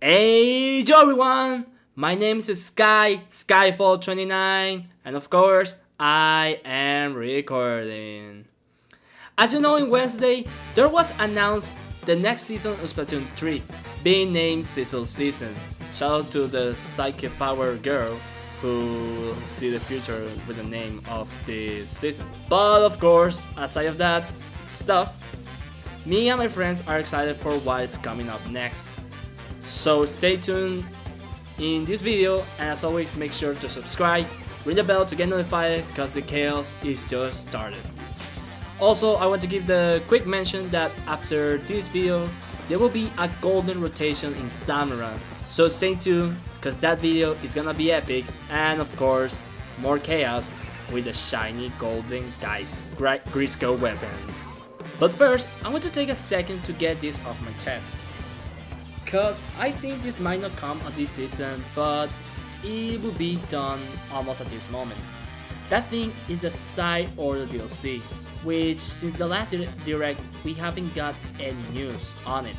Hey, yo everyone! My name is Skyfall29, and of course, I am recording. As you know, in Wednesday, there was announced the next season of Splatoon 3, being named Sizzle Season. Shout out to the psychic power girl who see the future with the name of the season. But of course, aside of that stuff, me and my friends are excited for what is coming up next. So stay tuned in this video, and as always, make sure to subscribe, ring the bell to get notified because the chaos is just started. Also, I want to give the quick mention that after this video, there will be a golden rotation in Samurai. So stay tuned because that video is gonna be epic, and of course, more chaos with the shiny golden Grisco weapons. But first, I want to take a second to get this off my chest. Cause I think this might not come on this season, but it will be done almost at this moment. That thing is the side order DLC, which since the last direct we haven't got any news on it.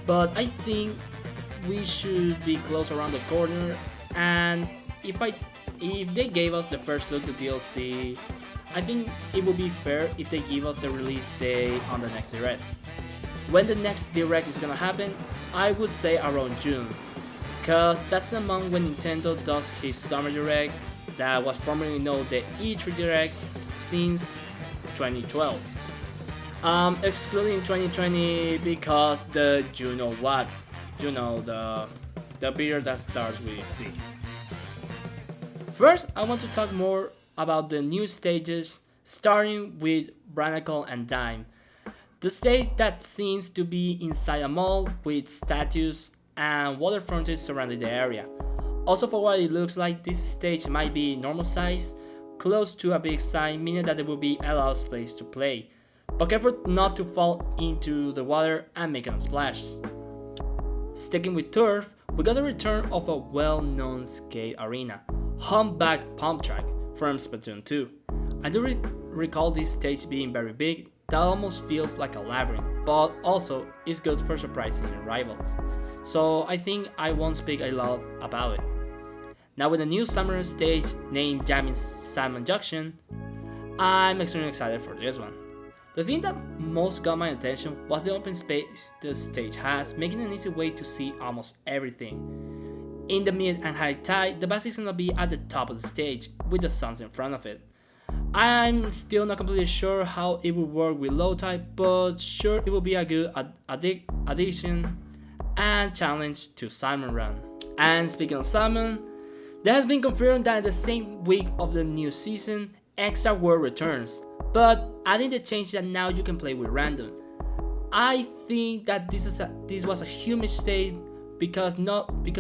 But I think we should be close around the corner, and if they gave us the first look at the DLC, I think it would be fair if they give us the release day on the next direct. When the next direct is gonna happen, I would say around June, cause that's the month when Nintendo does his summer direct that was formerly known the E3 direct since 2012. Excluding 2020 because the the period that starts with C. First, I want to talk more about the new stages, starting with Branacle and Dime. The stage that seems to be inside a mall with statues and water fountains surrounding the area. Also, for what it looks like, this stage might be normal size, close to a big sign, meaning that there will be a lot of space to play. But careful not to fall into the water and make a splash. Sticking with turf, we got the return of a well-known skate arena, Humpback Pump Track from Splatoon 2. I do recall this stage being very big. That almost feels like a labyrinth, but also is good for surprising rivals. So I think I won't speak a lot about it. Now with the new summer stage named Jamming Salmon Junction, I'm extremely excited for this one. The thing that most got my attention was the open space the stage has, making an easy way to see almost everything. In the mid and high tide, the basics gonna be at the top of the stage with the suns in front of it. I'm still not completely sure how it will work with low tide, but sure it will be a good addition and challenge to Salmon Run. And speaking of Salmon, there has been confirmed that in the same week of the new season, Extra World returns, but adding the change that now you can play with random. I think that this was a huge mistake because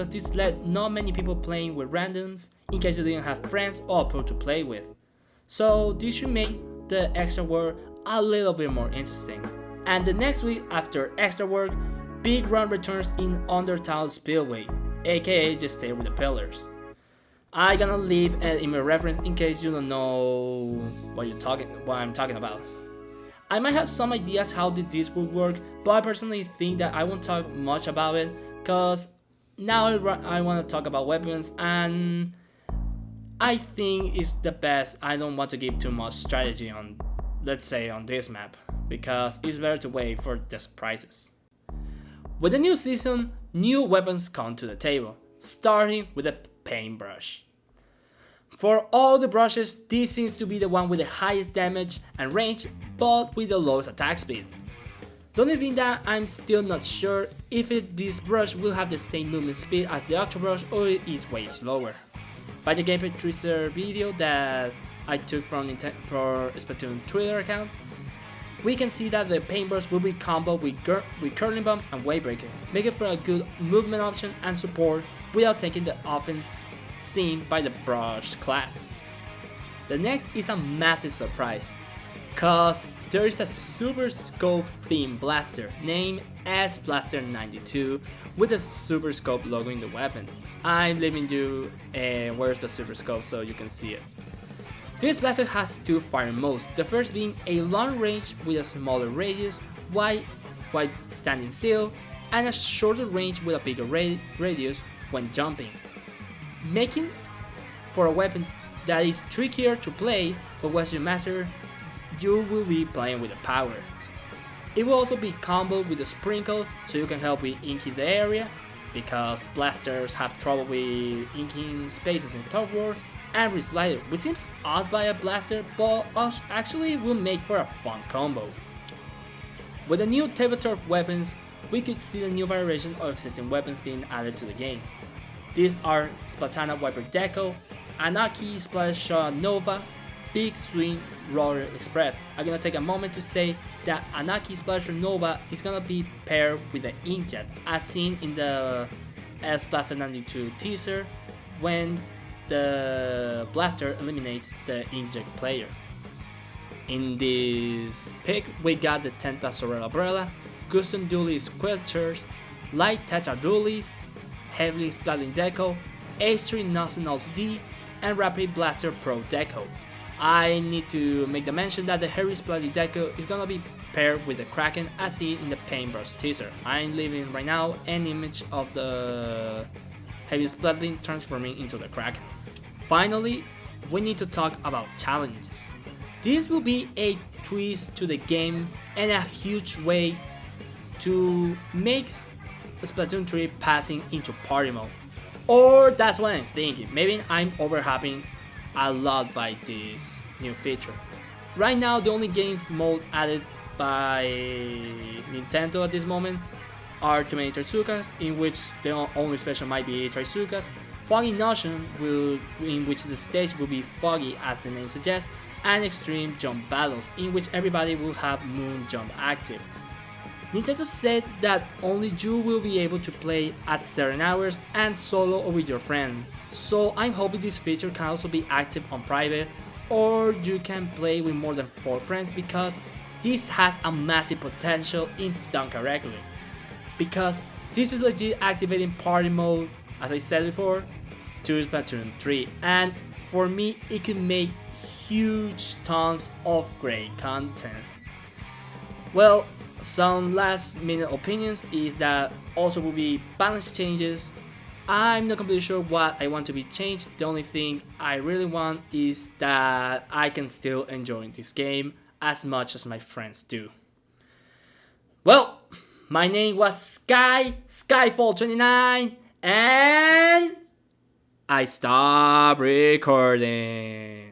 this led not many people playing with randoms in case you didn't have friends or people to play with. So this should make the Extra World a little bit more interesting. And the next week after Extra World, Big Run returns in Untitled Spillway, aka just stay with the pillars. I'm gonna leave it in my reference in case you don't know what I'm talking about. I might have some ideas how this would work, but I personally think that I won't talk much about it cause now I want to talk about weapons, and I think it's the best. I don't want to give too much strategy on, let's say, on this map, because it's better to wait for the surprises. With the new season, new weapons come to the table, starting with the paintbrush. For all the brushes, this seems to be the one with the highest damage and range, but with the lowest attack speed. The only thing that I'm still not sure if this brush will have the same movement speed as the Octo brush or it is way slower. By the gameplay teaser video that I took from Splatoon Twitter account, we can see that the paintbrush will be comboed with curling bumps and wave breaker, making for a good movement option and support without taking the offense seen by the brush class. The next is a massive surprise, cause there is a Super Scope themed blaster named S-Blaster92 with a Super Scope logo in the weapon. I'm leaving you where's the Super Scope so you can see it. This blaster has two fire modes, the first being a long range with a smaller radius while standing still, and a shorter range with a bigger radius when jumping, making for a weapon that is trickier to play, but once you master, you will be playing with the power. It will also be comboed with a sprinkle, so you can help with inking the area, because blasters have trouble with inking spaces in Top War, and Reslider, which seems odd by a blaster, but actually will make for a fun combo. With the new tabletop weapons, we could see the new variation of existing weapons being added to the game. These are Splatana Wiper Deco, Anarchy Splash Shot Nova, Big Swing Roller Express. I'm gonna take a moment to say that Anarchy Splasher Nova is gonna be paired with the Inkjet, as seen in the S Blaster 92 teaser when the blaster eliminates the Inkjet player. In this pick, we got the Tenta Sorrel Umbrella, Custom Dually Squelchers, Light Tetra Dualies, Heavily Splatting Deco, H3 Nationals D, and Rapid Blaster Pro Deco. I need to make the mention that the Heavy Splatting Deco is gonna be paired with the Kraken as seen in the Paintbrush teaser. I'm leaving right now an image of the Heavy Splatting transforming into the Kraken. Finally, we need to talk about challenges. This will be a twist to the game and a huge way to make Splatoon 3 passing into party mode. Or that's what I'm thinking. Maybe I'm overhyping a lot by this new feature. Right now, the only games mode added by Nintendo at this moment are Too Many Trizukas, in which the only special might be Trizukas, Foggy Notion, in which the stage will be foggy as the name suggests, and Extreme Jump Battles, in which everybody will have Moon Jump active. Nintendo said that only you will be able to play at certain hours and solo or with your friend, so I'm hoping this feature can also be active on private, or you can play with more than 4 friends, because this has a massive potential if done correctly. Because this is legit activating party mode, as I said before, to Splatoon 3, and for me it could make huge tons of great content. Well, some last minute opinions is that also will be balance changes. I'm not completely sure what I want to be changed. The only thing I really want is that I can still enjoy this game as much as my friends do. Well, my name was Skyfall29, and I stopped recording.